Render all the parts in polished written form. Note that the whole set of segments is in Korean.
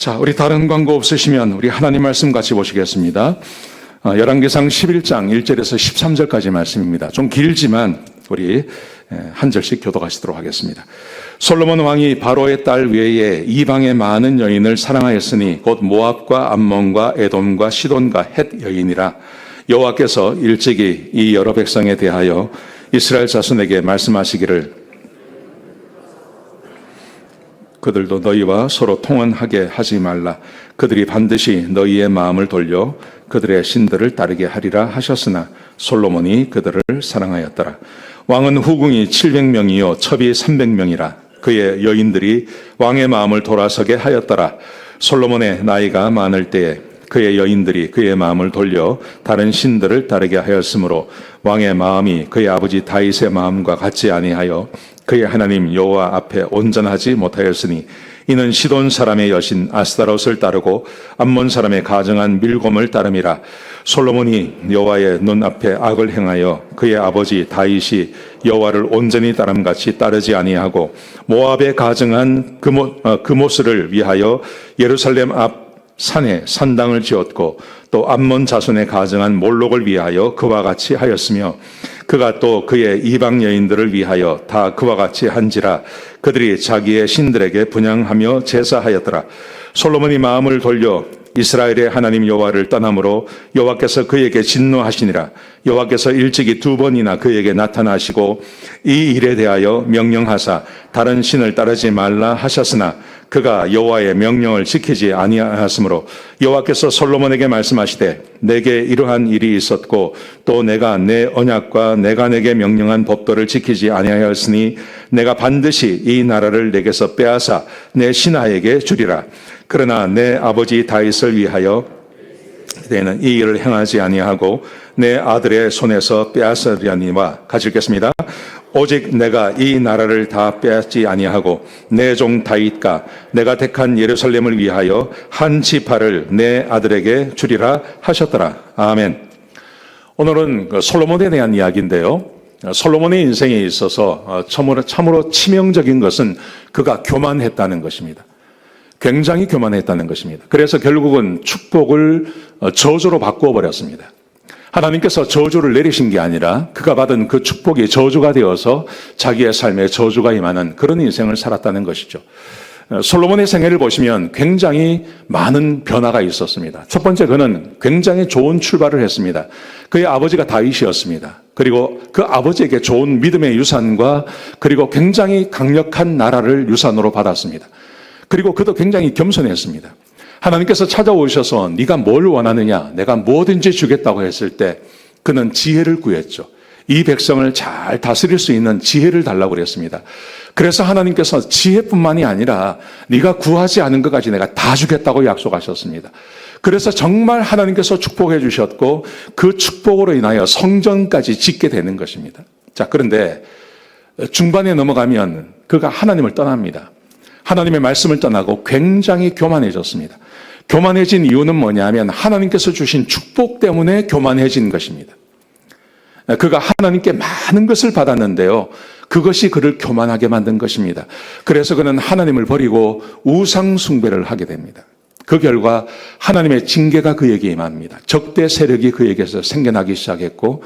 자, 우리 다른 광고 없으시면 우리 하나님 말씀 같이 보시겠습니다. 열왕기상 11장 1절에서 13절까지 말씀입니다. 좀 길지만 우리 한 절씩 교독하시도록 하겠습니다. 솔로몬 왕이 바로의 딸 외에 이방의 많은 여인을 사랑하였으니 곧 모압과 암몬과 에돔과 시돈과 헷 여인이라. 여호와께서 일찍이 이 여러 백성에 대하여 이스라엘 자손에게 말씀하시기를 그들도 너희와 서로 통언하게 하지 말라. 그들이 반드시 너희의 마음을 돌려 그들의 신들을 따르게 하리라 하셨으나 솔로몬이 그들을 사랑하였더라. 왕은 후궁이 700명이요 첩이 300명이라. 그의 여인들이 왕의 마음을 돌아서게 하였더라. 솔로몬의 나이가 많을 때에 그의 여인들이 그의 마음을 돌려 다른 신들을 따르게 하였으므로 왕의 마음이 그의 아버지 다윗의 마음과 같지 아니하여 그의 하나님 여호와 앞에 온전하지 못하였으니 이는 시돈 사람의 여신 아스타롯을 따르고 암몬 사람의 가증한 밀곰을 따름이라. 솔로몬이 여호와의 눈앞에 악을 행하여 그의 아버지 다윗이 여호와를 온전히 따름같이 따르지 아니하고 모압에 가증한 그모스를 위하여 예루살렘 앞 산에 산당을 지었고 또 암몬 자손의 가증한 몰록을 위하여 그와 같이 하였으며 그가 또 그의 이방 여인들을 위하여 다 그와 같이 한지라. 그들이 자기의 신들에게 분향하며 제사하였더라. 솔로몬이 마음을 돌려 이스라엘의 하나님 여호와를 떠남으로 여호와께서 그에게 진노하시니라. 여호와께서 일찍이 2번이나 그에게 나타나시고 이 일에 대하여 명령하사 다른 신을 따르지 말라 하셨으나 그가 여호와의 명령을 지키지 아니하였으므로 여호와께서 솔로몬에게 말씀하시되 내게 이러한 일이 있었고 또 내가 내 언약과 내가 내게 명령한 법도를 지키지 아니하였으니 내가 반드시 이 나라를 내게서 빼앗아 내 신하에게 주리라. 그러나 내 아버지 다윗을 위하여 내는 이 일을 행하지 아니하고 내 아들의 손에서 빼앗으려니와 같이 읽겠습니다. 오직 내가 이 나라를 다 빼앗지 아니하고 내 종 다윗과 내가 택한 예루살렘을 위하여 한 지파를 내 아들에게 주리라 하셨더라. 아멘. 오늘은 솔로몬에 대한 이야기인데요. 솔로몬의 인생에 있어서 참으로 치명적인 것은 그가 교만했다는 것입니다. 굉장히 교만했다는 것입니다. 그래서 결국은 축복을 저주로 바꾸어 버렸습니다. 하나님께서 저주를 내리신 게 아니라 그가 받은 그 축복이 저주가 되어서 자기의 삶에 저주가 임하는 그런 인생을 살았다는 것이죠. 솔로몬의 생애를 보시면 굉장히 많은 변화가 있었습니다. 첫 번째, 그는 굉장히 좋은 출발을 했습니다. 그의 아버지가 다윗이었습니다. 그리고 그 아버지에게 좋은 믿음의 유산과 그리고 굉장히 강력한 나라를 유산으로 받았습니다. 그리고 그도 굉장히 겸손했습니다. 하나님께서 찾아오셔서 네가 뭘 원하느냐, 내가 뭐든지 주겠다고 했을 때 그는 지혜를 구했죠. 이 백성을 잘 다스릴 수 있는 지혜를 달라고 그랬습니다. 그래서 하나님께서 지혜뿐만이 아니라 네가 구하지 않은 것까지 내가 다 주겠다고 약속하셨습니다. 그래서 정말 하나님께서 축복해 주셨고 그 축복으로 인하여 성전까지 짓게 되는 것입니다. 자, 그런데 중반에 넘어가면 그가 하나님을 떠납니다. 하나님의 말씀을 떠나고 굉장히 교만해졌습니다. 교만해진 이유는 뭐냐면 하나님께서 주신 축복 때문에 교만해진 것입니다. 그가 하나님께 많은 것을 받았는데요, 그것이 그를 교만하게 만든 것입니다. 그래서 그는 하나님을 버리고 우상 숭배를 하게 됩니다. 그 결과 하나님의 징계가 그에게 임합니다. 적대 세력이 그에게서 생겨나기 시작했고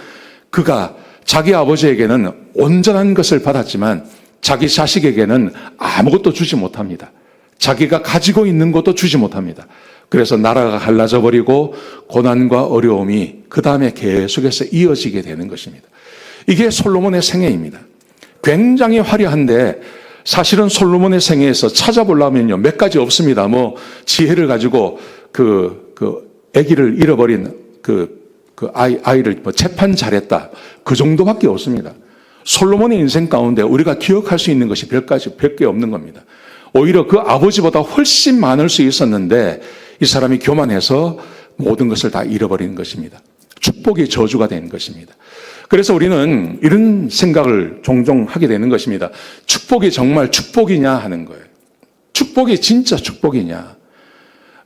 그가 자기 아버지에게는 온전한 것을 받았지만 자기 자식에게는 아무것도 주지 못합니다. 자기가 가지고 있는 것도 주지 못합니다. 그래서 나라가 갈라져 버리고 고난과 어려움이 그 다음에 계속해서 이어지게 되는 것입니다. 이게 솔로몬의 생애입니다. 굉장히 화려한데 사실은 솔로몬의 생애에서 찾아보려면요 몇 가지 없습니다. 지혜를 가지고 아기를 잃어버린 아이를 재판 잘했다, 그 정도밖에 없습니다. 솔로몬의 인생 가운데 우리가 기억할 수 있는 것이 몇 개 없는 겁니다. 오히려 그 아버지보다 훨씬 많을 수 있었는데 이 사람이 교만해서 모든 것을 다 잃어버리는 것입니다. 축복이 저주가 된 것입니다. 그래서 우리는 이런 생각을 종종 하게 되는 것입니다. 축복이 정말 축복이냐 하는 거예요. 축복이 진짜 축복이냐.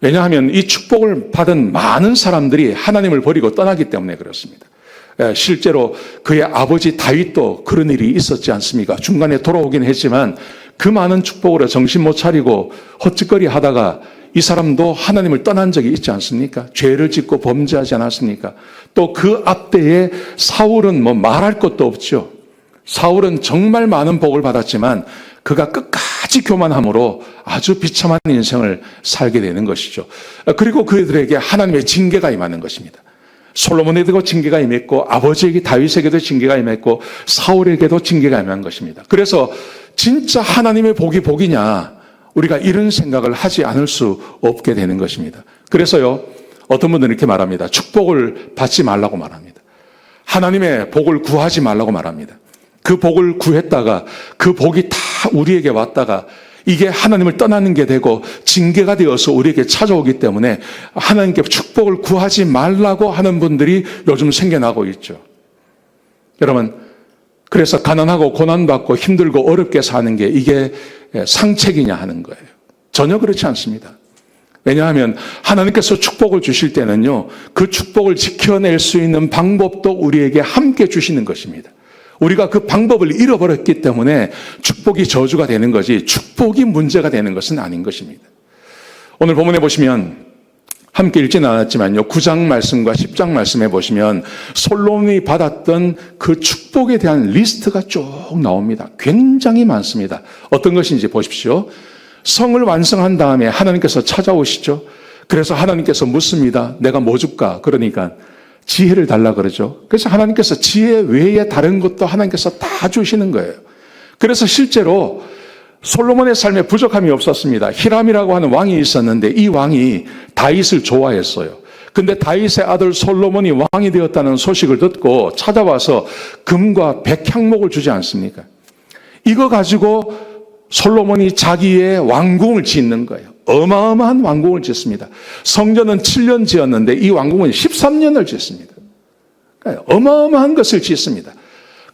왜냐하면 이 축복을 받은 많은 사람들이 하나님을 버리고 떠나기 때문에 그렇습니다. 실제로 그의 아버지 다윗도 그런 일이 있었지 않습니까? 중간에 돌아오긴 했지만 그 많은 축복으로 정신 못 차리고 헛짓거리 하다가 이 사람도 하나님을 떠난 적이 있지 않습니까? 죄를 짓고 범죄하지 않았습니까? 또 그 앞대에 사울은 뭐 말할 것도 없죠. 사울은 정말 많은 복을 받았지만 그가 끝까지 교만함으로 아주 비참한 인생을 살게 되는 것이죠. 그리고 그들에게 하나님의 징계가 임하는 것입니다. 솔로몬에게도 징계가 임했고 아버지에게 다윗에게도 징계가 임했고 사울에게도 징계가 임한 것입니다. 그래서 진짜 하나님의 복이 복이냐, 우리가 이런 생각을 하지 않을 수 없게 되는 것입니다. 그래서요, 어떤 분들은 이렇게 말합니다. 축복을 받지 말라고 말합니다. 하나님의 복을 구하지 말라고 말합니다. 그 복을 구했다가 그 복이 다 우리에게 왔다가 이게 하나님을 떠나는 게 되고 징계가 되어서 우리에게 찾아오기 때문에 하나님께 축복을 구하지 말라고 하는 분들이 요즘 생겨나고 있죠. 여러분, 그래서 가난하고 고난받고 힘들고 어렵게 사는 게 이게 상책이냐 하는 거예요. 전혀 그렇지 않습니다. 왜냐하면 하나님께서 축복을 주실 때는요, 그 축복을 지켜낼 수 있는 방법도 우리에게 함께 주시는 것입니다. 우리가 그 방법을 잃어버렸기 때문에 축복이 저주가 되는 거지 축복이 문제가 되는 것은 아닌 것입니다. 오늘 본문에 보시면 함께 읽지는 않았지만요, 9장 말씀과 10장 말씀에 보시면 솔로몬이 받았던 그 축복에 대한 리스트가 쭉 나옵니다. 굉장히 많습니다. 어떤 것인지 보십시오. 성을 완성한 다음에 하나님께서 찾아오시죠. 그래서 하나님께서 묻습니다. 내가 뭐 줄까? 그러니까 지혜를 달라 그러죠. 그래서 하나님께서 지혜 외에 다른 것도 하나님께서 다 주시는 거예요. 그래서 실제로 솔로몬의 삶에 부족함이 없었습니다. 히람이라고 하는 왕이 있었는데 이 왕이 다윗을 좋아했어요. 근데 다윗의 아들 솔로몬이 왕이 되었다는 소식을 듣고 찾아와서 금과 백향목을 주지 않습니까? 이거 가지고 솔로몬이 자기의 왕궁을 짓는 거예요. 어마어마한 왕궁을 짓습니다. 성전은 7년 지었는데 이 왕궁은 13년을 짓습니다. 그러니까 어마어마한 것을 짓습니다.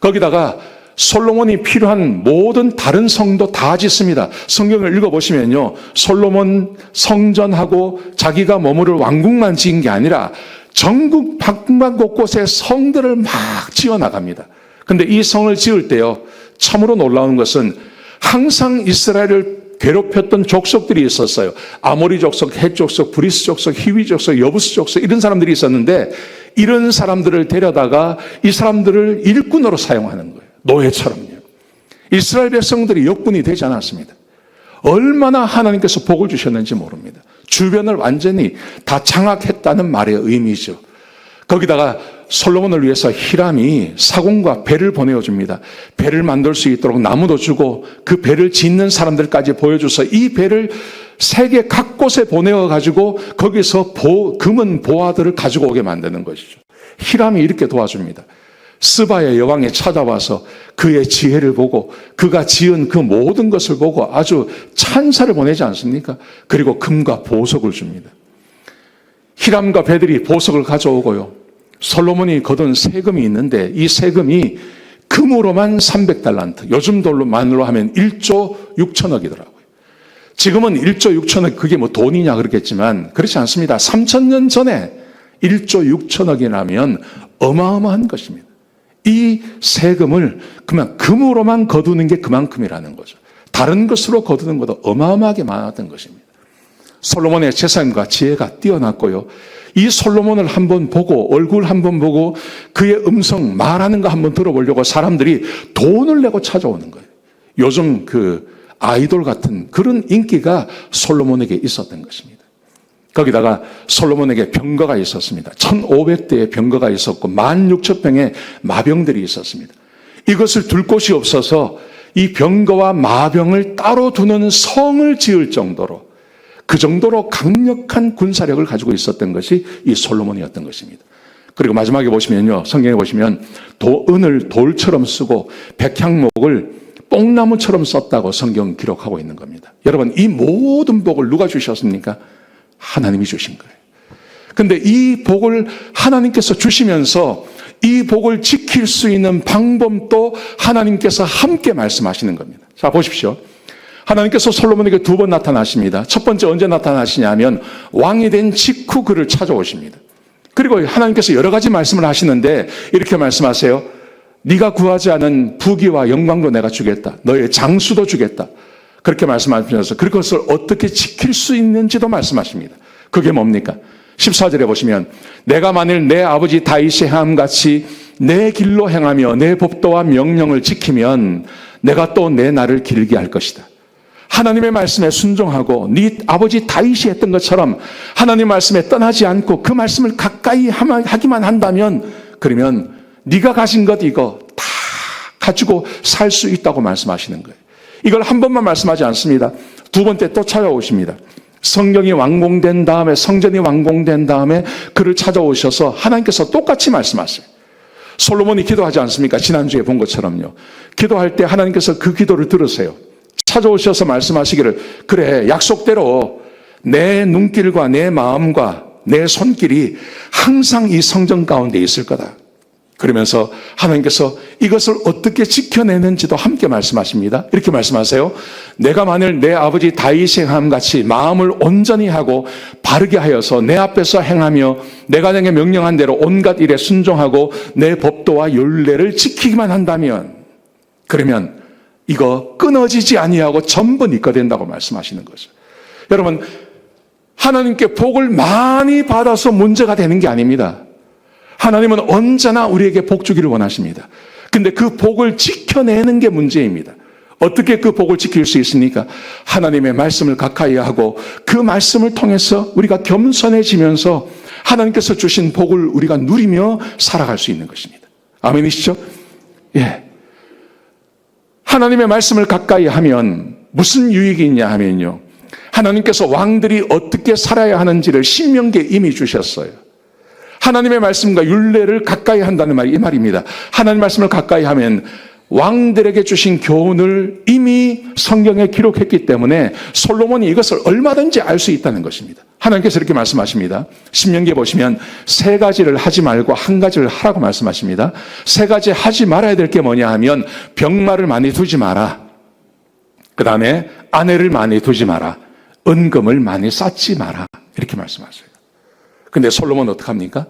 거기다가 솔로몬이 필요한 모든 다른 성도 다 짓습니다. 성경을 읽어보시면요, 솔로몬 성전하고 자기가 머무를 왕궁만 지은 게 아니라 전국 방방 곳곳에 성들을 막 지어나갑니다. 근데 이 성을 지을 때요, 참으로 놀라운 것은 항상 이스라엘을 괴롭혔던 족속들이 있었어요. 아모리 족속, 헷 족속, 브리스 족속, 히위 족속, 여부스 족속 이런 사람들이 있었는데 이런 사람들을 데려다가 이 사람들을 일꾼으로 사용하는 거예요. 노예처럼요. 이스라엘 백성들이 역군이 되지 않았습니다. 얼마나 하나님께서 복을 주셨는지 모릅니다. 주변을 완전히 다 장악했다는 말의 의미죠. 거기다가 솔로몬을 위해서 히람이 사공과 배를 보내줍니다. 배를 만들 수 있도록 나무도 주고 그 배를 짓는 사람들까지 보여줘서 이 배를 세계 각곳에 보내어가지고 거기서 금은 보화들을 가지고 오게 만드는 것이죠. 히람이 이렇게 도와줍니다. 스바의 여왕이 찾아와서 그의 지혜를 보고 그가 지은 그 모든 것을 보고 아주 찬사를 보내지 않습니까? 그리고 금과 보석을 줍니다. 히람과 배들이 보석을 가져오고요, 솔로몬이 거둔 세금이 있는데 이 세금이 금으로만 300달란트, 요즘 돈으로 하면 1조 6천억이더라고요. 지금은 1조 6천억 그게 뭐 돈이냐 그렇겠지만 그렇지 않습니다. 3,000년 전에 1조 6천억이라면 어마어마한 것입니다. 이 세금을 그만 금으로만 거두는 게 그만큼이라는 거죠. 다른 것으로 거두는 것도 어마어마하게 많았던 것입니다. 솔로몬의 재산과 지혜가 뛰어났고요, 이 솔로몬을 한번 보고 얼굴 한번 보고 그의 음성 말하는 거 한번 들어보려고 사람들이 돈을 내고 찾아오는 거예요. 요즘 그 아이돌 같은 그런 인기가 솔로몬에게 있었던 것입니다. 거기다가 솔로몬에게 병거가 있었습니다. 1,500대의 병거가 있었고 16,000병의 마병들이 있었습니다. 이것을 둘 곳이 없어서 이 병거와 마병을 따로 두는 성을 지을 정도로, 그 정도로 강력한 군사력을 가지고 있었던 것이 이 솔로몬이었던 것입니다. 그리고 마지막에 보시면요, 성경에 보시면 은을 돌처럼 쓰고 백향목을 뽕나무처럼 썼다고 성경 기록하고 있는 겁니다. 여러분, 이 모든 복을 누가 주셨습니까? 하나님이 주신 거예요. 근데 이 복을 하나님께서 주시면서 이 복을 지킬 수 있는 방법도 하나님께서 함께 말씀하시는 겁니다. 자, 보십시오. 하나님께서 솔로몬에게 2번 나타나십니다. 첫 번째 언제 나타나시냐면 왕이 된 직후 그를 찾아오십니다. 그리고 하나님께서 여러 가지 말씀을 하시는데 이렇게 말씀하세요. 네가 구하지 않은 부귀와 영광도 내가 주겠다. 너의 장수도 주겠다. 그렇게 말씀하시면서 그것을 어떻게 지킬 수 있는지도 말씀하십니다. 그게 뭡니까? 14절에 보시면 내가 만일 내 아버지 다윗의 행함같이 내 길로 행하며 내 법도와 명령을 지키면 내가 또 내 날을 길게 할 것이다. 하나님의 말씀에 순종하고 네 아버지 다윗이 했던 것처럼 하나님 말씀에 떠나지 않고 그 말씀을 가까이 하기만 한다면 그러면 네가 가진 것 이거 다 가지고 살 수 있다고 말씀하시는 거예요. 이걸 한 번만 말씀하지 않습니다. 두 번째 또 찾아오십니다. 성경이 완공된 다음에 성전이 완공된 다음에 그를 찾아오셔서 하나님께서 똑같이 말씀하세요. 솔로몬이 기도하지 않습니까? 지난주에 본 것처럼요. 기도할 때 하나님께서 그 기도를 들으세요. 찾아오셔서 말씀하시기를 그래 약속대로 내 눈길과 내 마음과 내 손길이 항상 이 성전 가운데 있을 거다. 그러면서 하나님께서 이것을 어떻게 지켜내는지도 함께 말씀하십니다. 이렇게 말씀하세요. 내가 만일 내 아버지 다윗의 행함같이 마음을 온전히 하고 바르게 하여서 내 앞에서 행하며 내가 내게 명령한 대로 온갖 일에 순종하고 내 법도와 율례를 지키기만 한다면 그러면 이거 끊어지지 아니하고 전부 네 거 된다고 말씀하시는 거죠. 여러분 하나님께 복을 많이 받아서 문제가 되는 게 아닙니다. 하나님은 언제나 우리에게 복 주기를 원하십니다. 근데 그 복을 지켜내는 게 문제입니다. 어떻게 그 복을 지킬 수 있습니까? 하나님의 말씀을 가까이 하고 그 말씀을 통해서 우리가 겸손해지면서 하나님께서 주신 복을 우리가 누리며 살아갈 수 있는 것입니다. 아멘이시죠? 예. 하나님의 말씀을 가까이 하면 무슨 유익이 있냐 하면요. 하나님께서 왕들이 어떻게 살아야 하는지를 신명기에 이미 주셨어요. 하나님의 말씀과 율례를 가까이 한다는 말이 이 말입니다. 하나님의 말씀을 가까이 하면 왕들에게 주신 교훈을 이미 성경에 기록했기 때문에 솔로몬이 이것을 얼마든지 알 수 있다는 것입니다. 하나님께서 이렇게 말씀하십니다. 신명기에 보시면 세 가지를 하지 말고 한 가지를 하라고 말씀하십니다. 세 가지 하지 말아야 될 게 뭐냐 하면 병마를 많이 두지 마라. 그 다음에 아내를 많이 두지 마라. 은금을 많이 쌓지 마라. 이렇게 말씀하세요. 근데 솔로몬은 어떡합니까?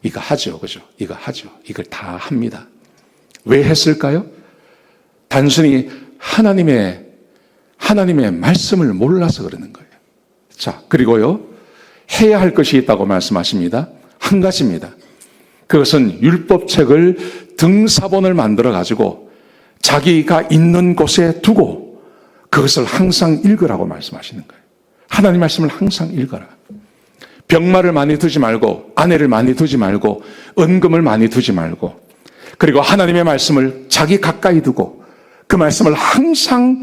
이거 하죠. 그죠? 이거 하죠. 이걸 다 합니다. 왜 했을까요? 단순히 하나님의 말씀을 몰라서 그러는 거예요. 자, 그리고요. 해야 할 것이 있다고 말씀하십니다. 한 가지입니다. 그것은 율법책을 등사본을 만들어 가지고 자기가 있는 곳에 두고 그것을 항상 읽으라고 말씀하시는 거예요. 하나님 말씀을 항상 읽어라. 병마를 많이 두지 말고 아내를 많이 두지 말고 은금을 많이 두지 말고 그리고 하나님의 말씀을 자기 가까이 두고 그 말씀을 항상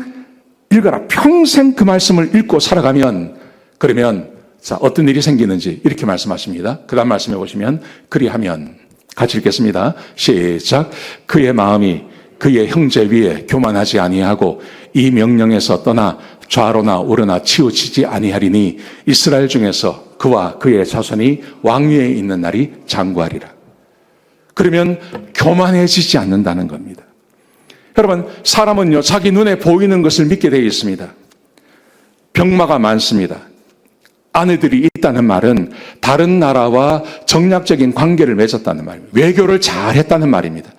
읽어라. 평생 그 말씀을 읽고 살아가면 그러면 자 어떤 일이 생기는지 이렇게 말씀하십니다. 그 다음 말씀해 보시면 그리하면 같이 읽겠습니다. 시작. 그의 마음이 그의 형제 위에 교만하지 아니하고 이 명령에서 떠나 좌로나 우로나 치우치지 아니하리니 이스라엘 중에서 그와 그의 자손이 왕위에 있는 날이 장구하리라. 그러면 교만해지지 않는다는 겁니다. 여러분 사람은요 자기 눈에 보이는 것을 믿게 되어 있습니다. 병마가 많습니다. 아내들이 있다는 말은 다른 나라와 정략적인 관계를 맺었다는 말입니다. 외교를 잘했다는 말입니다.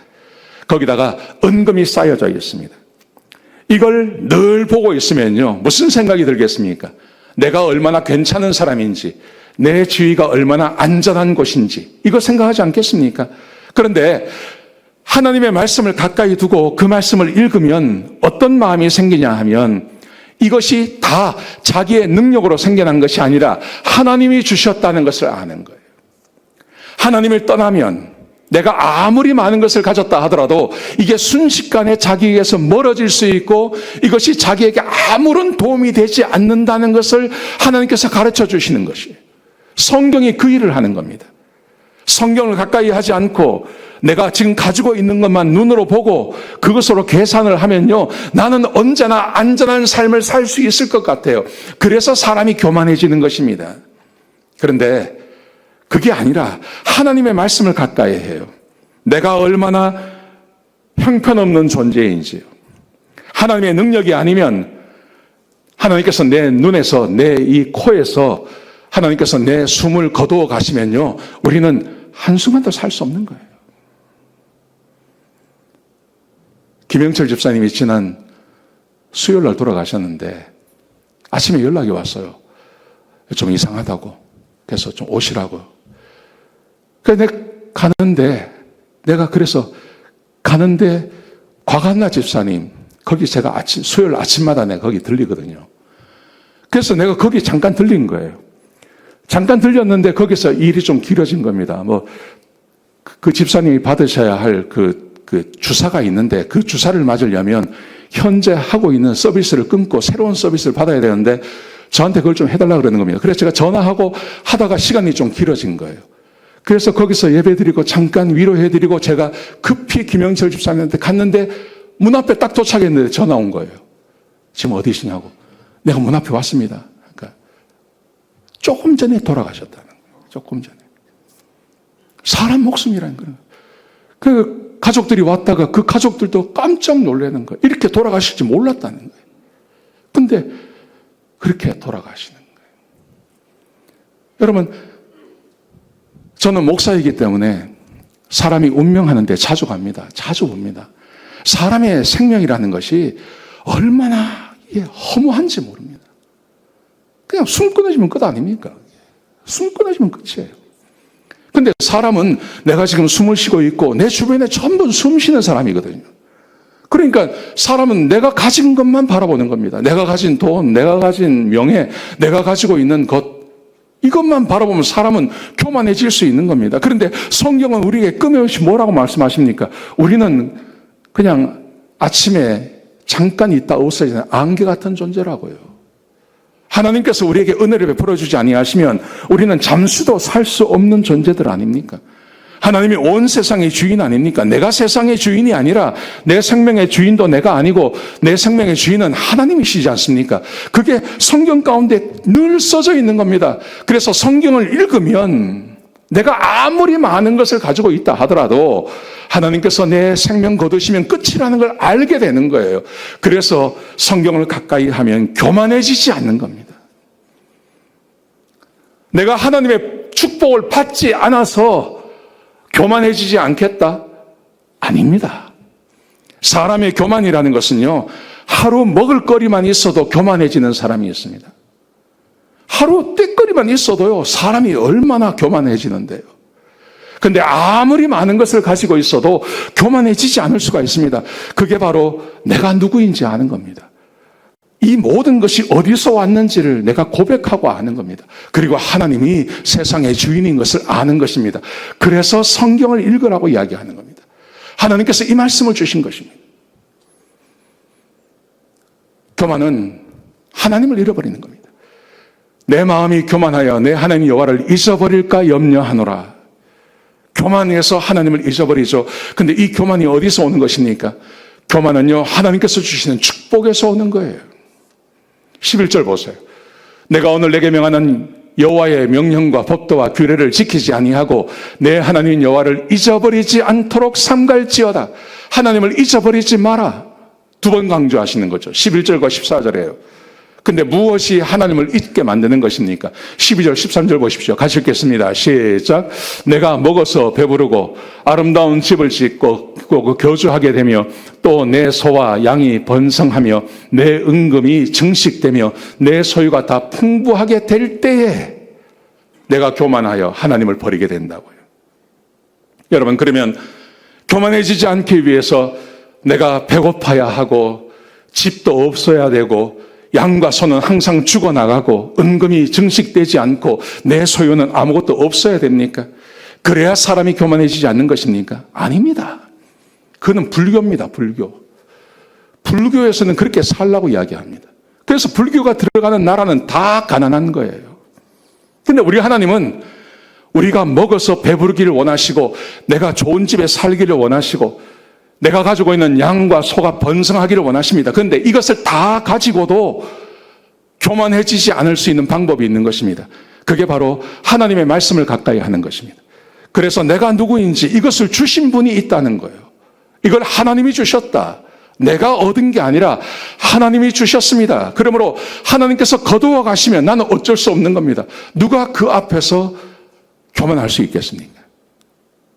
거기다가 은금이 쌓여져 있습니다. 이걸 늘 보고 있으면요 무슨 생각이 들겠습니까? 내가 얼마나 괜찮은 사람인지 내 지위가 얼마나 안전한 곳인지 이거 생각하지 않겠습니까? 그런데 하나님의 말씀을 가까이 두고 그 말씀을 읽으면 어떤 마음이 생기냐 하면 이것이 다 자기의 능력으로 생겨난 것이 아니라 하나님이 주셨다는 것을 아는 거예요. 하나님을 떠나면 내가 아무리 많은 것을 가졌다 하더라도 이게 순식간에 자기에게서 멀어질 수 있고 이것이 자기에게 아무런 도움이 되지 않는다는 것을 하나님께서 가르쳐 주시는 것이에요. 성경이 그 일을 하는 겁니다. 성경을 가까이 하지 않고 내가 지금 가지고 있는 것만 눈으로 보고 그것으로 계산을 하면요 나는 언제나 안전한 삶을 살 수 있을 것 같아요. 그래서 사람이 교만해지는 것입니다. 그런데 그게 아니라 하나님의 말씀을 가까이 해요. 내가 얼마나 형편없는 존재인지요. 하나님의 능력이 아니면 하나님께서 내 눈에서 내 이 코에서 하나님께서 내 숨을 거두어 가시면요 우리는 한순간도 살 수 없는 거예요. 김영철 집사님이 지난 수요일 날 돌아가셨는데 아침에 연락이 왔어요. 좀 이상하다고. 그래서 좀 오시라고. 그래서 내가 그래서 가는데 곽한나 집사님, 거기 제가 수요일 아침마다 내가 거기 들리거든요. 그래서 내가 거기 잠깐 들린 거예요. 잠깐 들렸는데 거기서 일이 좀 길어진 겁니다. 그 집사님이 받으셔야 할 그 주사가 있는데 그 주사를 맞으려면 현재 하고 있는 서비스를 끊고 새로운 서비스를 받아야 되는데 저한테 그걸 좀 해달라고 그러는 겁니다. 그래서 제가 전화하고 하다가 시간이 좀 길어진 거예요. 그래서 거기서 예배드리고 잠깐 위로해드리고 제가 급히 김영철 집사님한테 갔는데 문 앞에 딱 도착했는데 전화 온 거예요. 지금 어디시냐고. 내가 문 앞에 왔습니다. 그러니까 조금 전에 돌아가셨다는 거예요. 조금 전에. 사람 목숨이라는 거예요. 그 가족들이 왔다가 그 가족들도 깜짝 놀라는 거예요. 이렇게 돌아가실지 몰랐다는 거예요. 근데 그렇게 돌아가시는 거예요. 여러분, 저는 목사이기 때문에 사람이 운명하는데 자주 갑니다. 자주 봅니다. 사람의 생명이라는 것이 얼마나 허무한지 모릅니다. 그냥 숨 끊어지면 끝 아닙니까? 숨 끊어지면 끝이에요. 근데 사람은 내가 지금 숨을 쉬고 있고 내 주변에 전부 숨 쉬는 사람이거든요. 그러니까 사람은 내가 가진 것만 바라보는 겁니다. 내가 가진 돈, 내가 가진 명예, 내가 가지고 있는 것, 이것만 바라보면 사람은 교만해질 수 있는 겁니다. 그런데 성경은 우리에게 끊임없이 뭐라고 말씀하십니까? 우리는 그냥 아침에 잠깐 있다 없어지는 안개 같은 존재라고요. 하나님께서 우리에게 은혜를 베풀어 주지 아니하시면 우리는 잠시도 살 수 없는 존재들 아닙니까? 하나님이 온 세상의 주인 아닙니까? 내가 세상의 주인이 아니라 내 생명의 주인도 내가 아니고 내 생명의 주인은 하나님이시지 않습니까? 그게 성경 가운데 늘 써져 있는 겁니다. 그래서 성경을 읽으면 내가 아무리 많은 것을 가지고 있다 하더라도 하나님께서 내 생명 거두시면 끝이라는 걸 알게 되는 거예요. 그래서 성경을 가까이 하면 교만해지지 않는 겁니다. 내가 하나님의 축복을 받지 않아서 교만해지지 않겠다? 아닙니다. 사람의 교만이라는 것은요, 하루 먹을 거리만 있어도 교만해지는 사람이 있습니다. 하루 떼거리만 있어도요, 사람이 얼마나 교만해지는데요. 근데 아무리 많은 것을 가지고 있어도 교만해지지 않을 수가 있습니다. 그게 바로 내가 누구인지 아는 겁니다. 이 모든 것이 어디서 왔는지를 내가 고백하고 아는 겁니다. 그리고 하나님이 세상의 주인인 것을 아는 것입니다. 그래서 성경을 읽으라고 이야기하는 겁니다. 하나님께서 이 말씀을 주신 것입니다. 교만은 하나님을 잃어버리는 겁니다. 내 마음이 교만하여 내 하나님 여호와를 잊어버릴까 염려하노라. 교만해서 하나님을 잊어버리죠. 근데 이 교만이 어디서 오는 것입니까? 교만은요, 하나님께서 주시는 축복에서 오는 거예요. 11절 보세요. 내가 오늘 내게 명하는 여호와의 명령과 법도와 규례를 지키지 아니하고 내 하나님 여호와를 잊어버리지 않도록 삼갈지어다. 하나님을 잊어버리지 마라. 두 번 강조하시는 거죠. 11절과 14절이에요. 근데 무엇이 하나님을 잊게 만드는 것입니까? 12절, 13절 보십시오. 같이 읽겠습니다. 시작. 내가 먹어서 배부르고 아름다운 집을 짓고 교주하게 되며 또 내 소와 양이 번성하며 내 은금이 증식되며 내 소유가 다 풍부하게 될 때에 내가 교만하여 하나님을 버리게 된다고요. 여러분, 그러면 교만해지지 않기 위해서 내가 배고파야 하고 집도 없어야 되고 양과 소는 항상 죽어나가고 은금이 증식되지 않고 내 소유는 아무것도 없어야 됩니까? 그래야 사람이 교만해지지 않는 것입니까? 아닙니다. 그는 불교입니다. 불교. 불교에서는 그렇게 살라고 이야기합니다. 그래서 불교가 들어가는 나라는 다 가난한 거예요. 근데 우리 하나님은 우리가 먹어서 배부르기를 원하시고 내가 좋은 집에 살기를 원하시고 내가 가지고 있는 양과 소가 번성하기를 원하십니다. 그런데 이것을 다 가지고도 교만해지지 않을 수 있는 방법이 있는 것입니다. 그게 바로 하나님의 말씀을 가까이 하는 것입니다. 그래서 내가 누구인지 이것을 주신 분이 있다는 거예요. 이걸 하나님이 주셨다. 내가 얻은 게 아니라 하나님이 주셨습니다. 그러므로 하나님께서 거두어 가시면 나는 어쩔 수 없는 겁니다. 누가 그 앞에서 교만할 수 있겠습니까?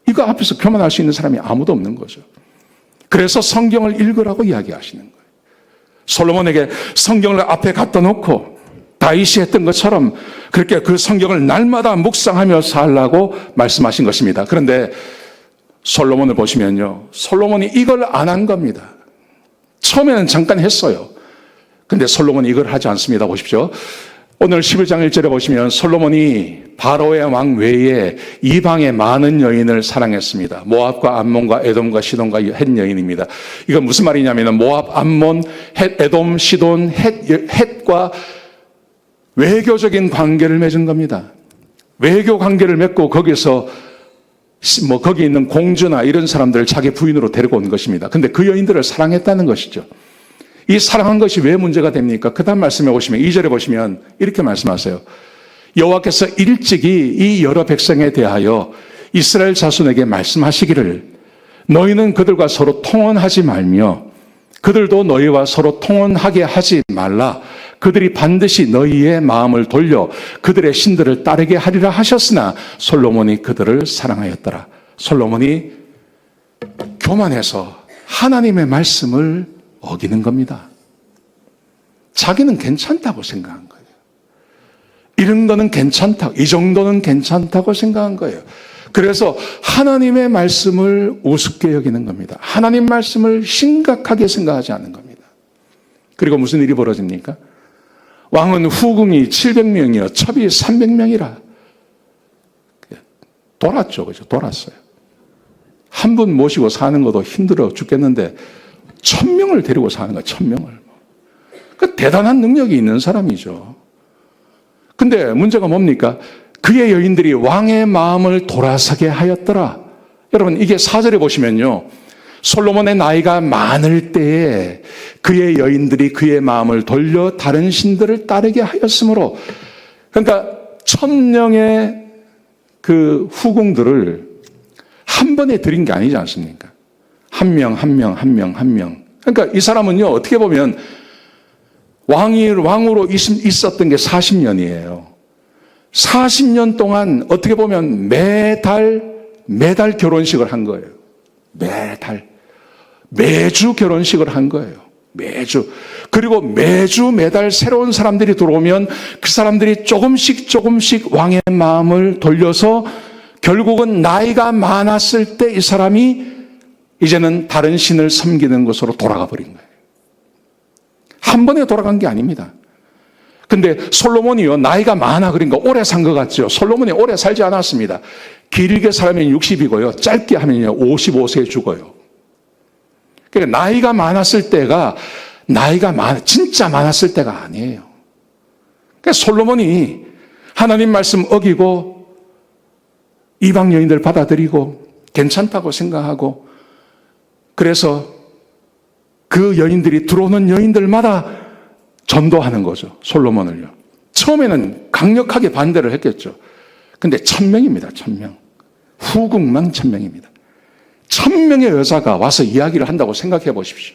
이거 앞에서 교만할 수 있는 사람이 아무도 없는 거죠. 그래서 성경을 읽으라고 이야기하시는 거예요. 솔로몬에게 성경을 앞에 갖다 놓고 다윗이 했던 것처럼 그렇게 그 성경을 날마다 묵상하며 살라고 말씀하신 것입니다. 그런데 솔로몬을 보시면요, 솔로몬이 이걸 안 한 겁니다. 처음에는 잠깐 했어요. 근데 솔로몬이 이걸 하지 않습니다. 보십시오. 오늘 11장 1절에 보시면 솔로몬이 바로의 왕 외에 이방의 많은 여인을 사랑했습니다. 모압과 암몬과 에돔과 시돈과 헷 여인입니다. 이건 무슨 말이냐면 모압, 암몬, 헷, 에돔, 시돈, 헷과 외교적인 관계를 맺은 겁니다. 외교 관계를 맺고 거기서 거기 있는 공주나 이런 사람들을 자기 부인으로 데리고 온 것입니다. 근데 그 여인들을 사랑했다는 것이죠. 이 사랑한 것이 왜 문제가 됩니까? 그 다음 말씀에 보시면 2절에 보시면 이렇게 말씀하세요. 여호와께서 일찍이 이 여러 백성에 대하여 이스라엘 자손에게 말씀하시기를 너희는 그들과 서로 통혼하지 말며 그들도 너희와 서로 통혼하게 하지 말라. 그들이 반드시 너희의 마음을 돌려 그들의 신들을 따르게 하리라 하셨으나 솔로몬이 그들을 사랑하였더라. 솔로몬이 교만해서 하나님의 말씀을 어기는 겁니다. 자기는 괜찮다고 생각한 거예요. 이런 거는 괜찮다, 이 정도는 괜찮다고 생각한 거예요. 그래서 하나님의 말씀을 우습게 여기는 겁니다. 하나님 말씀을 심각하게 생각하지 않는 겁니다. 그리고 무슨 일이 벌어집니까? 왕은 후궁이 700명이요, 첩이 300명이라. 돌았죠, 그죠? 돌았어요. 한 분 모시고 사는 것도 힘들어 죽겠는데 1000명을 데리고 사는 거야, 1000명을. 그 대단한 능력이 있는 사람이죠. 근데 문제가 뭡니까? 그의 여인들이 왕의 마음을 돌아서게 하였더라. 여러분, 이게 4절에 보시면요, 솔로몬의 나이가 많을 때에 그의 여인들이 그의 마음을 돌려 다른 신들을 따르게 하였으므로, 그러니까 1000명의 그 후궁들을 한 번에 드린 게 아니지 않습니까? 한 명, 한 명, 한 명, 한 명. 그러니까 이 사람은요, 어떻게 보면 왕으로 있었던 게 40년이에요. 40년 동안 어떻게 보면 매달 결혼식을 한 거예요. 매주 결혼식을 한 거예요. 매주. 그리고 매달 새로운 사람들이 들어오면 그 사람들이 조금씩 왕의 마음을 돌려서 결국은 나이가 많았을 때 이 사람이 이제는 다른 신을 섬기는 것으로 돌아가 버린 거예요. 한 번에 돌아간 게 아닙니다. 근데 솔로몬이요, 나이가 많아, 그러니까 오래 산 것 같죠. 솔로몬이 오래 살지 않았습니다. 길게 살면 60이고요, 짧게 하면요 55세에 죽어요. 그러니까 나이가 많았을 때가 진짜 많았을 때가 아니에요. 그러니까 솔로몬이 하나님 말씀 어기고 이방 여인들 받아들이고 괜찮다고 생각하고, 그래서 그 여인들이 들어오는 여인들마다 전도하는 거죠. 솔로몬을요. 처음에는 강력하게 반대를 했겠죠. 근데 1000명입니다. 1000명. 후궁만 1000명입니다. 1000명의 여자가 와서 이야기를 한다고 생각해 보십시오.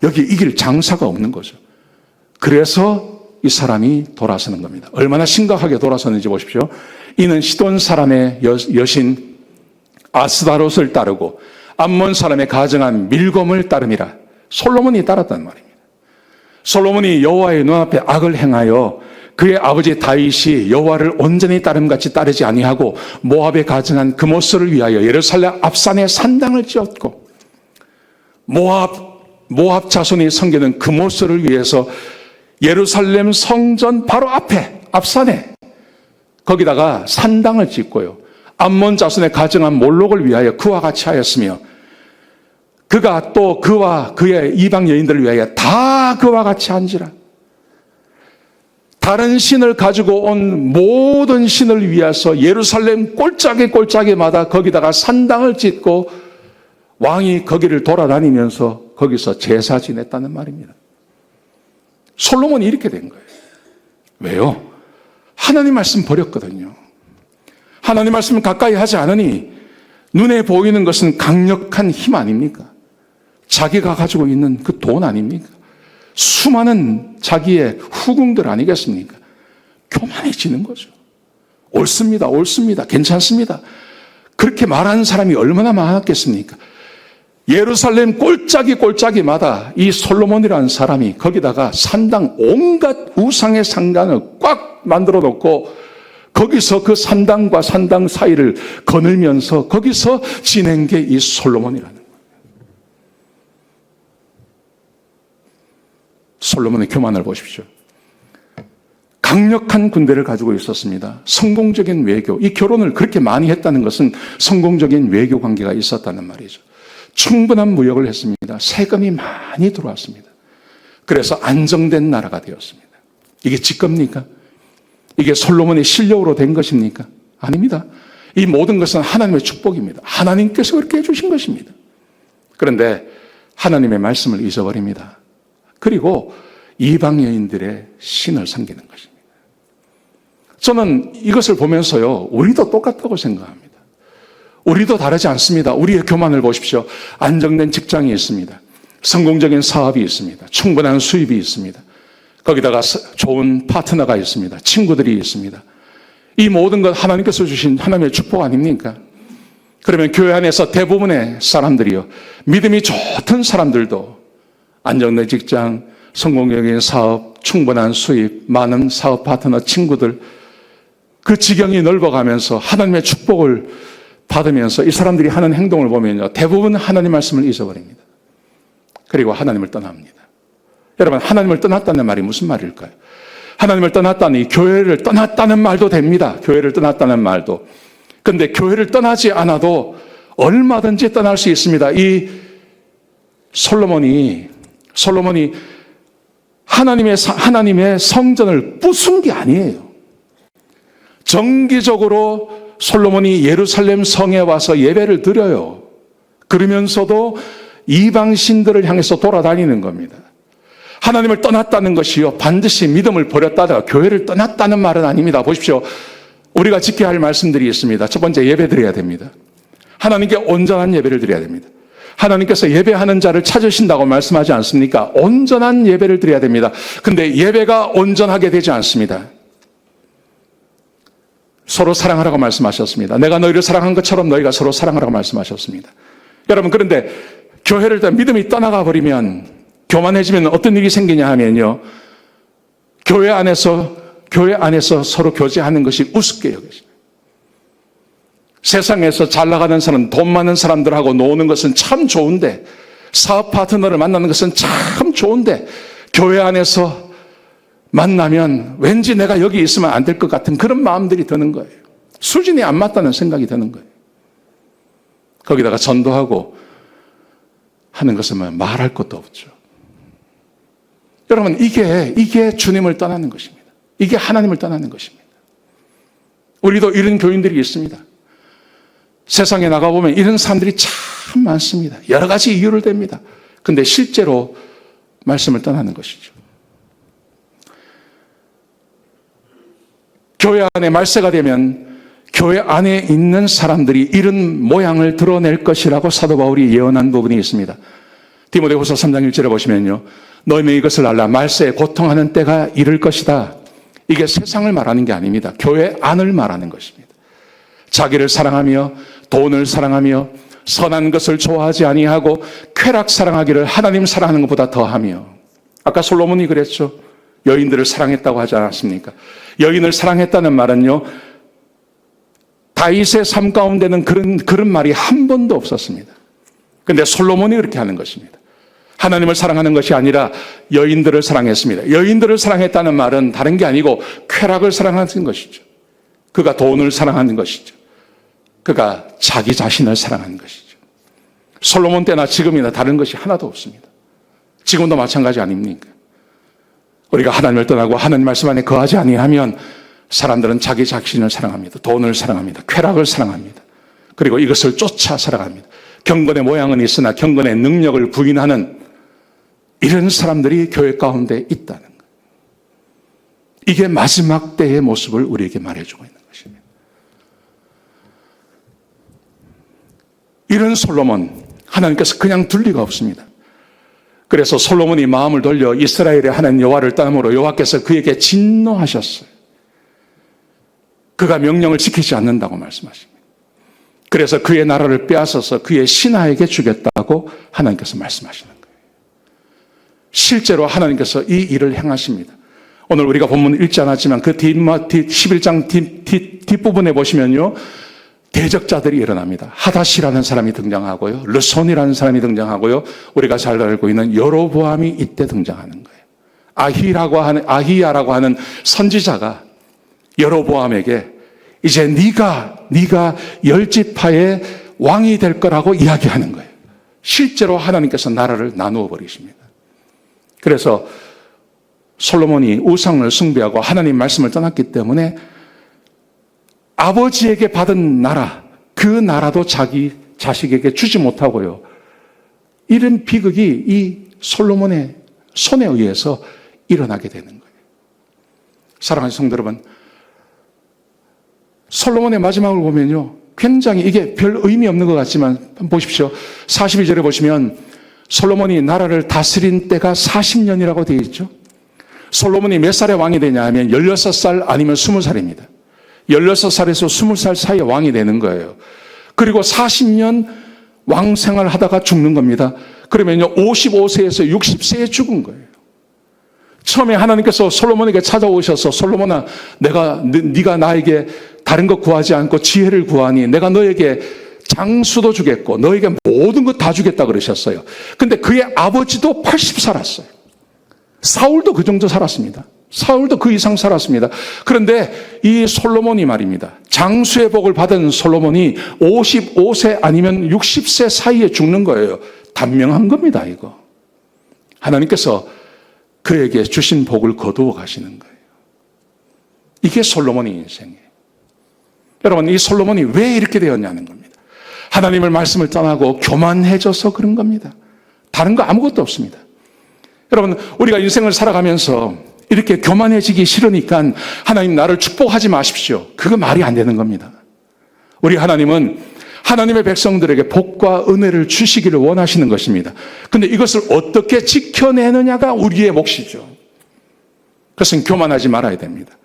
여기 이길 장사가 없는 거죠. 그래서 이 사람이 돌아서는 겁니다. 얼마나 심각하게 돌아서는지 보십시오. 이는 시돈 사람의 여신 아스다롯을 따르고 암몬 사람의 가정한 밀검을 따름이라. 솔로몬이 따랐단 말입니다. 솔로몬이 여호와의 눈앞에 악을 행하여 그의 아버지 다윗이 여호와를 온전히 따름같이 따르지 아니하고 모압에 가정한 그모스를 위하여 예루살렘 앞산에 산당을 지었고, 모압 자손이 섬기는 그모스를 위해서 예루살렘 성전 바로 앞산에 거기다가 산당을 짓고요, 암몬 자손의 가정한 몰록을 위하여 그와 같이 하였으며, 그가 또 그와 그의 이방 여인들을 위하여 다 그와 같이 한지라. 다른 신을 가지고 온 모든 신을 위해서 예루살렘 꼴짝이마다 거기다가 산당을 짓고 왕이 거기를 돌아다니면서 거기서 제사 지냈다는 말입니다. 솔로몬이 이렇게 된 거예요. 왜요? 하나님 말씀 버렸거든요. 하나님 말씀을 가까이 하지 않으니 눈에 보이는 것은 강력한 힘 아닙니까? 자기가 가지고 있는 그 돈 아닙니까? 수많은 자기의 후궁들 아니겠습니까? 교만해지는 거죠. 옳습니다. 괜찮습니다. 그렇게 말하는 사람이 얼마나 많았겠습니까? 예루살렘 꼴짜기마다 이 솔로몬이라는 사람이 거기다가 산당, 온갖 우상의 상단을 꽉 만들어 놓고 거기서 그 산당과 산당 사이를 거닐면서 거기서 지낸 게 이 솔로몬이라는 거예요. 솔로몬의 교만을 보십시오. 강력한 군대를 가지고 있었습니다. 성공적인 외교, 이 결혼을 그렇게 많이 했다는 것은 성공적인 외교 관계가 있었다는 말이죠. 충분한 무역을 했습니다. 세금이 많이 들어왔습니다. 그래서 안정된 나라가 되었습니다. 이게 직겁니까? 이게 솔로몬의 실력으로 된 것입니까? 아닙니다. 이 모든 것은 하나님의 축복입니다. 하나님께서 그렇게 해주신 것입니다. 그런데 하나님의 말씀을 잊어버립니다. 그리고 이방 여인들의 신을 섬기는 것입니다. 저는 이것을 보면서요, 우리도 똑같다고 생각합니다. 우리도 다르지 않습니다. 우리의 교만을 보십시오. 안정된 직장이 있습니다. 성공적인 사업이 있습니다. 충분한 수입이 있습니다. 거기다가 좋은 파트너가 있습니다. 친구들이 있습니다. 이 모든 것 하나님께서 주신 하나님의 축복 아닙니까? 그러면 교회 안에서 대부분의 사람들이요, 믿음이 좋던 사람들도 안정된 직장, 성공적인 사업, 충분한 수입, 많은 사업 파트너, 친구들, 그 지경이 넓어가면서 하나님의 축복을 받으면서 이 사람들이 하는 행동을 보면요, 대부분 하나님 말씀을 잊어버립니다. 그리고 하나님을 떠납니다. 여러분, 하나님을 떠났다는 말이 무슨 말일까요? 하나님을 떠났다니 교회를 떠났다는 말도 됩니다. 교회를 떠났다는 말도. 그런데 교회를 떠나지 않아도 얼마든지 떠날 수 있습니다. 이 솔로몬이 하나님의 성전을 부순 게 아니에요. 정기적으로 솔로몬이 예루살렘 성에 와서 예배를 드려요. 그러면서도 이방 신들을 향해서 돌아다니는 겁니다. 하나님을 떠났다는 것이요, 반드시 믿음을 버렸다가 교회를 떠났다는 말은 아닙니다. 보십시오. 우리가 지켜야 할 말씀들이 있습니다. 첫 번째, 예배 드려야 됩니다. 하나님께 온전한 예배를 드려야 됩니다. 하나님께서 예배하는 자를 찾으신다고 말씀하지 않습니까? 온전한 예배를 드려야 됩니다. 근데 예배가 온전하게 되지 않습니다. 서로 사랑하라고 말씀하셨습니다. 내가 너희를 사랑한 것처럼 너희가 서로 사랑하라고 말씀하셨습니다. 여러분, 그런데 교회를 믿음이 떠나가 버리면, 교만해지면 어떤 일이 생기냐 하면요, 교회 안에서 서로 교제하는 것이 우습게 여겨져요. 세상에서 잘 나가는 사람, 돈 많은 사람들하고 노는 것은 참 좋은데, 사업 파트너를 만나는 것은 참 좋은데, 교회 안에서 만나면 왠지 내가 여기 있으면 안 될 것 같은 그런 마음들이 드는 거예요. 수준이 안 맞다는 생각이 드는 거예요. 거기다가 전도하고 하는 것은 말할 것도 없죠. 여러분, 이게 주님을 떠나는 것입니다. 이게 하나님을 떠나는 것입니다. 우리도 이런 교인들이 있습니다. 세상에 나가보면 이런 사람들이 참 많습니다. 여러 가지 이유를 댑니다. 근데 실제로 말씀을 떠나는 것이죠. 교회 안에 말세가 되면 교회 안에 있는 사람들이 이런 모양을 드러낼 것이라고 사도 바울이 예언한 부분이 있습니다. 디모데후서 3장 1절에 보시면요, 너희는 이것을 알라. 말세에 고통하는 때가 이를 것이다. 이게 세상을 말하는 게 아닙니다. 교회 안을 말하는 것입니다. 자기를 사랑하며 돈을 사랑하며 선한 것을 좋아하지 아니하고 쾌락 사랑하기를 하나님 사랑하는 것보다 더하며, 아까 솔로몬이 그랬죠. 여인들을 사랑했다고 하지 않았습니까? 여인을 사랑했다는 말은요, 다윗의 삶 가운데는 그런 말이 한 번도 없었습니다. 그런데 솔로몬이 그렇게 하는 것입니다. 하나님을 사랑하는 것이 아니라 여인들을 사랑했습니다. 여인들을 사랑했다는 말은 다른 게 아니고 쾌락을 사랑하는 것이죠. 그가 돈을 사랑하는 것이죠. 그가 자기 자신을 사랑하는 것이죠. 솔로몬 때나 지금이나 다른 것이 하나도 없습니다. 지금도 마찬가지 아닙니까? 우리가 하나님을 떠나고 하나님 말씀 안에 거하지 아니하면 사람들은 자기 자신을 사랑합니다. 돈을 사랑합니다. 쾌락을 사랑합니다. 그리고 이것을 쫓아 살아갑니다. 경건의 모양은 있으나 경건의 능력을 부인하는 이런 사람들이 교회 가운데 있다는 것. 이게 마지막 때의 모습을 우리에게 말해주고 있는 것입니다. 이런 솔로몬, 하나님께서 그냥 둘 리가 없습니다. 그래서 솔로몬이 마음을 돌려 이스라엘의 하나님 여호와를 떠남으로 여호와께서 그에게 진노하셨어요. 그가 명령을 지키지 않는다고 말씀하십니다. 그래서 그의 나라를 빼앗아서 그의 신하에게 주겠다고 하나님께서 말씀하시는 거예요. 실제로 하나님께서 이 일을 행하십니다. 오늘 우리가 본문 읽지 않았지만 그 11장 뒷부분에 보시면요, 대적자들이 일어납니다. 하닷이라는 사람이 등장하고요, 르손이라는 사람이 등장하고요, 우리가 잘 알고 있는 여로보암이 이때 등장하는 거예요. 아히야라고 하는 선지자가 여로보암에게 이제 네가 10지파의 왕이 될 거라고 이야기하는 거예요. 실제로 하나님께서 나라를 나누어 버리십니다. 그래서 솔로몬이 우상을 숭배하고 하나님 말씀을 떠났기 때문에 아버지에게 받은 나라, 그 나라도 자기 자식에게 주지 못하고요, 이런 비극이 이 솔로몬의 손에 의해서 일어나게 되는 거예요. 사랑하는 성도 여러분, 솔로몬의 마지막을 보면요, 굉장히 이게 별 의미 없는 것 같지만 한번 보십시오. 42절에 보시면 솔로몬이 나라를 다스린 때가 40년이라고 되어 있죠. 솔로몬이 몇 살에 왕이 되냐 하면 16살 아니면 20살입니다. 16살에서 20살 사이에 왕이 되는 거예요. 그리고 40년 왕 생활을 하다가 죽는 겁니다. 그러면요, 55세에서 60세에 죽은 거예요. 처음에 하나님께서 솔로몬에게 찾아오셔서 솔로몬아, 네가 나에게 다른 것 구하지 않고 지혜를 구하니 내가 너에게 장수도 주겠고 너에게 모든 것 다 주겠다 그러셨어요. 근데 그의 아버지도 80 살았어요. 사울도 그 정도 살았습니다. 사울도 그 이상 살았습니다. 그런데 이 솔로몬이 말입니다, 장수의 복을 받은 솔로몬이 55세 아니면 60세 사이에 죽는 거예요. 단명한 겁니다, 이거. 하나님께서 그에게 주신 복을 거두어 가시는 거예요. 이게 솔로몬의 인생이에요. 여러분, 이 솔로몬이 왜 이렇게 되었냐는 겁니다. 하나님의 말씀을 떠나고 교만해져서 그런 겁니다. 다른 거 아무것도 없습니다. 여러분, 우리가 인생을 살아가면서 이렇게 교만해지기 싫으니까 하나님 나를 축복하지 마십시오, 그거 말이 안 되는 겁니다. 우리 하나님은 하나님의 백성들에게 복과 은혜를 주시기를 원하시는 것입니다. 그런데 이것을 어떻게 지켜내느냐가 우리의 몫이죠. 그것은 교만하지 말아야 됩니다.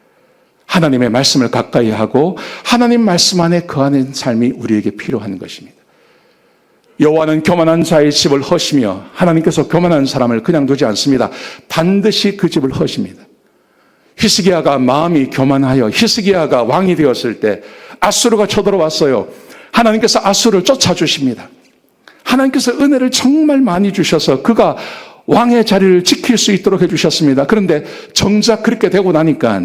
하나님의 말씀을 가까이 하고 하나님 말씀 안에 거하는 삶이 우리에게 필요한 것입니다. 여호와는 교만한 자의 집을 허시며 하나님께서 교만한 사람을 그냥 두지 않습니다. 반드시 그 집을 허십니다. 히스기야가 마음이 교만하여 히스기야가 왕이 되었을 때 아수르가 쳐들어왔어요. 하나님께서 아수르를 쫓아주십니다. 하나님께서 은혜를 정말 많이 주셔서 그가 왕의 자리를 지킬 수 있도록 해주셨습니다. 그런데 정작 그렇게 되고 나니까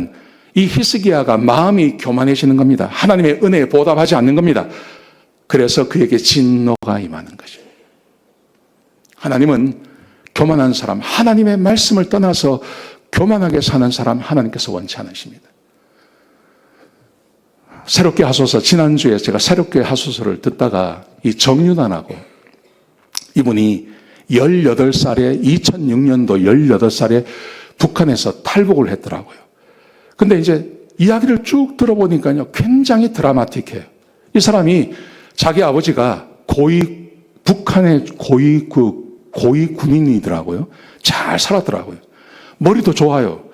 이 히스기야가 마음이 교만해지는 겁니다. 하나님의 은혜에 보답하지 않는 겁니다. 그래서 그에게 진노가 임하는 것입니다. 하나님은 교만한 사람, 하나님의 말씀을 떠나서 교만하게 사는 사람 하나님께서 원치 않으십니다. 새롭게 하소서, 지난주에 제가 새롭게 하소서를 듣다가 이 정윤환하고 이분이 18살에 2006년도 18살에 북한에서 탈북을 했더라고요. 근데 이제 이야기를 쭉 들어보니까요, 굉장히 드라마틱해요. 이 사람이 자기 아버지가 북한의 고위 군인이더라고요. 잘 살았더라고요. 머리도 좋아요.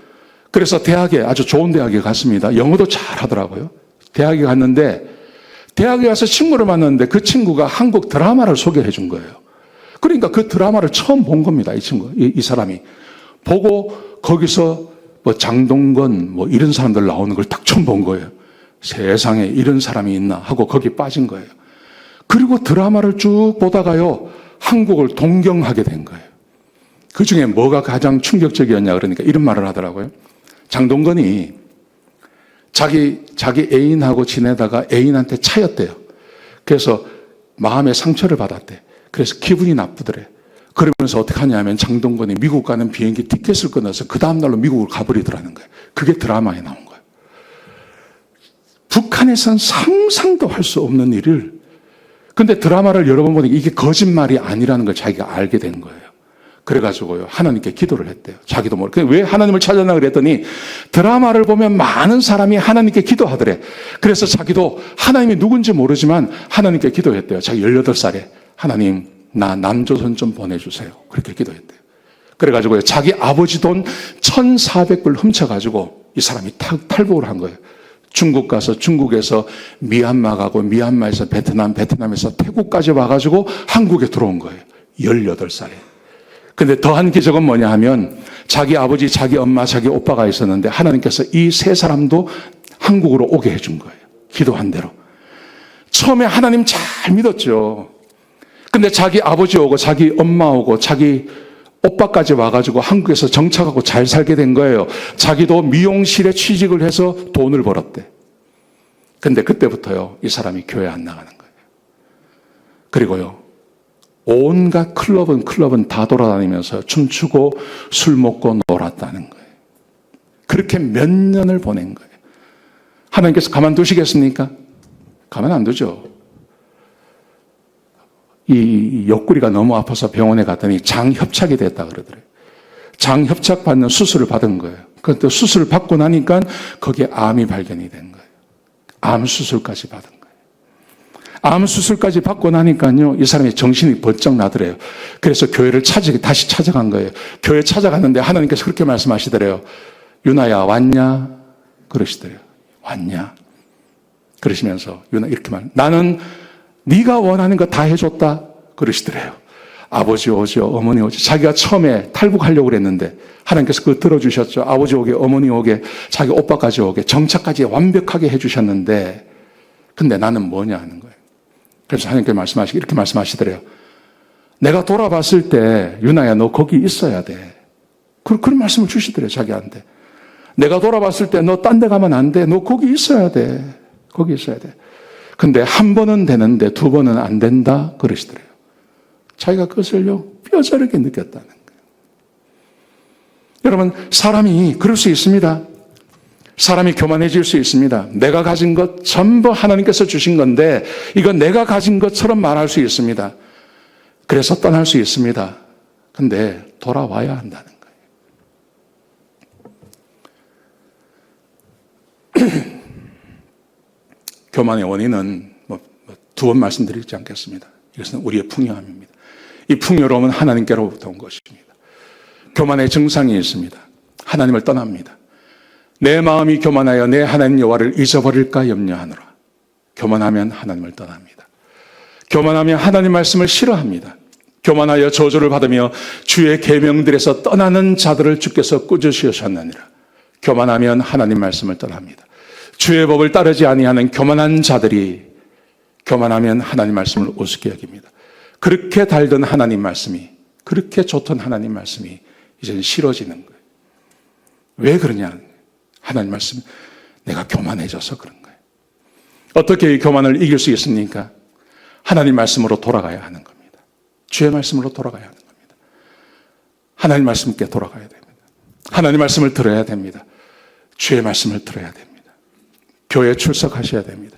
그래서 대학에, 아주 좋은 대학에 갔습니다. 영어도 잘 하더라고요. 대학에 갔는데, 대학에 가서 친구를 만났는데 그 친구가 한국 드라마를 소개해 준 거예요. 그러니까 그 드라마를 처음 본 겁니다, 이 사람이. 보고 거기서 뭐 장동건 뭐 이런 사람들 나오는 걸 딱 처음 본 거예요. 세상에 이런 사람이 있나 하고 거기 빠진 거예요. 그리고 드라마를 쭉 보다가요, 한국을 동경하게 된 거예요. 그 중에 뭐가 가장 충격적이었냐 그러니까 이런 말을 하더라고요. 장동건이 자기 애인하고 지내다가 애인한테 차였대요. 그래서 마음에 상처를 받았대. 그래서 기분이 나쁘더래. 그러면서 어떻게 하냐면 장동건이 미국 가는 비행기 티켓을 끊어서 그 다음날로 미국을 가버리더라는 거예요. 그게 드라마에 나온 거예요. 북한에선 상상도 할 수 없는 일을, 근데 드라마를 여러 번 보니까 이게 거짓말이 아니라는 걸 자기가 알게 된 거예요. 그래가지고요, 하나님께 기도를 했대요. 자기도 모르게. 왜 하나님을 찾았나 그랬더니 드라마를 보면 많은 사람이 하나님께 기도하더래. 그래서 자기도 하나님이 누군지 모르지만 하나님께 기도했대요. 자기 18살에 하나님, 나 남조선 좀 보내주세요. 그렇게 기도했대요. 그래가지고요, 자기 아버지 돈 1,400불 훔쳐가지고 이 사람이 탈북을 한 거예요. 중국 가서 중국에서 미얀마 가고 미얀마에서 베트남, 베트남에서 태국까지 와가지고 한국에 들어온 거예요. 18살에. 근데 더한 기적은 뭐냐 하면 자기 아버지, 자기 엄마, 자기 오빠가 있었는데 하나님께서 이 세 사람도 한국으로 오게 해준 거예요. 기도한 대로. 처음에 하나님 잘 믿었죠. 근데 자기 아버지 오고 자기 엄마 오고 자기 오빠까지 와가지고 한국에서 정착하고 잘 살게 된 거예요. 자기도 미용실에 취직을 해서 돈을 벌었대. 근데 그때부터요, 이 사람이 교회 안 나가는 거예요. 그리고요, 온갖 클럽은 다 돌아다니면서 춤추고 술 먹고 놀았다는 거예요. 그렇게 몇 년을 보낸 거예요. 하나님께서 가만두시겠습니까? 가만 안 두죠. 이 옆구리가 너무 아파서 병원에 갔더니 장협착이 됐다 그러더래요. 장협착 받는 수술을 받은 거예요. 그런데 수술을 받고 나니까 거기에 암이 발견이 된 거예요. 암 수술까지 받은 거예요. 암 수술까지 받고 나니까요, 이 사람이 정신이 번쩍 나더래요. 그래서 교회를 다시 찾아간 거예요. 교회 찾아갔는데 하나님께서 그렇게 말씀하시더래요. 유나야, 왔냐? 그러시더래요. 왔냐? 그러시면서 유나 이렇게 나는 네가 원하는 거 다 해줬다. 그러시더래요. 아버지 오죠, 어머니 오죠. 자기가 처음에 탈북하려고 그랬는데 하나님께서 그거 들어주셨죠. 아버지 오게, 어머니 오게, 자기 오빠까지 오게, 정착까지 완벽하게 해주셨는데, 근데 나는 뭐냐 하는 거예요. 그래서 하나님께서 이렇게 말씀하시더래요. 내가 돌아봤을 때 유나야, 너 거기 있어야 돼. 그런 말씀을 주시더래요, 자기한테. 내가 돌아봤을 때 너 딴 데 가면 안 돼. 너 거기 있어야 돼. 거기 있어야 돼. 근데 한 번은 되는데 두 번은 안 된다 그러시더래요. 자기가 그것을요, 뼈저리게 느꼈다는 거예요. 여러분, 사람이 그럴 수 있습니다. 사람이 교만해질 수 있습니다. 내가 가진 것 전부 하나님께서 주신 건데 이건 내가 가진 것처럼 말할 수 있습니다. 그래서 떠날 수 있습니다. 근데 돌아와야 한다는 거예요. 교만의 원인은 두 번 말씀드리지 않겠습니다. 이것은 우리의 풍요함입니다. 이 풍요로움은 하나님께로부터 온 것입니다. 교만의 증상이 있습니다. 하나님을 떠납니다. 내 마음이 교만하여 내 하나님 여호와를 잊어버릴까 염려하노라. 교만하면 하나님을 떠납니다. 교만하면 하나님 말씀을 싫어합니다. 교만하여 저주를 받으며 주의 계명들에서 떠나는 자들을 주께서 꾸짖으셨느니라. 교만하면 하나님 말씀을 떠납니다. 주의 법을 따르지 아니하는 교만한 자들이 교만하면 하나님 말씀을 우습게 여깁니다. 그렇게 달던 하나님 말씀이, 그렇게 좋던 하나님 말씀이 이제는 싫어지는 거예요. 왜 그러냐? 하나님 말씀, 내가 교만해져서 그런 거예요. 어떻게 이 교만을 이길 수 있습니까? 하나님 말씀으로 돌아가야 하는 겁니다. 주의 말씀으로 돌아가야 하는 겁니다. 하나님 말씀께 돌아가야 됩니다. 하나님 말씀을 들어야 됩니다. 주의 말씀을 들어야 됩니다. 교회에 출석하셔야 됩니다.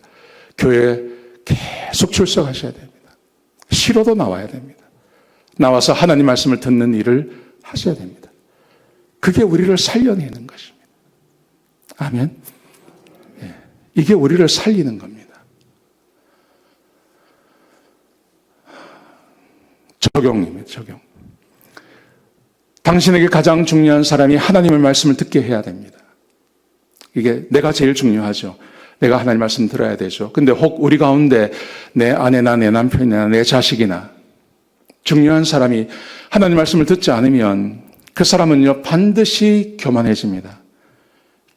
교회에 계속 출석하셔야 됩니다. 싫어도 나와야 됩니다. 나와서 하나님 말씀을 듣는 일을 하셔야 됩니다. 그게 우리를 살려내는 것입니다. 아멘. 예, 이게 우리를 살리는 겁니다. 적용입니다. 적용. 당신에게 가장 중요한 사람이 하나님의 말씀을 듣게 해야 됩니다. 이게 내가 제일 중요하죠. 내가 하나님 말씀 들어야 되죠. 근데 혹 우리 가운데 내 아내나 내 남편이나 내 자식이나 중요한 사람이 하나님 말씀을 듣지 않으면 그 사람은요, 반드시 교만해집니다.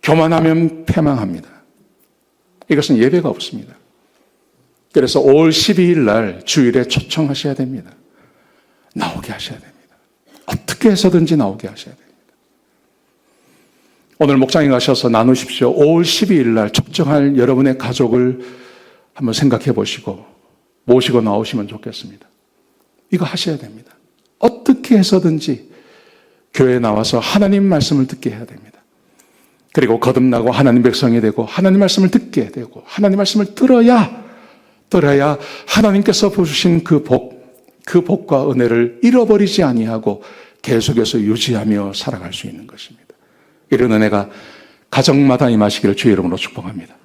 교만하면 패망합니다. 이것은 예배가 없습니다. 그래서 5월 12일 날 주일에 초청하셔야 됩니다. 나오게 하셔야 됩니다. 어떻게 해서든지 나오게 하셔야 됩니다. 오늘 목장에 가셔서 나누십시오. 5월 12일 날 초청할 여러분의 가족을 한번 생각해 보시고 모시고 나오시면 좋겠습니다. 이거 하셔야 됩니다. 어떻게 해서든지 교회에 나와서 하나님 말씀을 듣게 해야 됩니다. 그리고 거듭나고 하나님 백성이 되고 하나님 말씀을 듣게 되고 하나님 말씀을 들어야 하나님께서 주신 그 복과 은혜를 잃어버리지 아니하고 계속해서 유지하며 살아갈 수 있는 것입니다. 이런 은혜가 가정마다 임하시기를 주의 이름으로 축복합니다.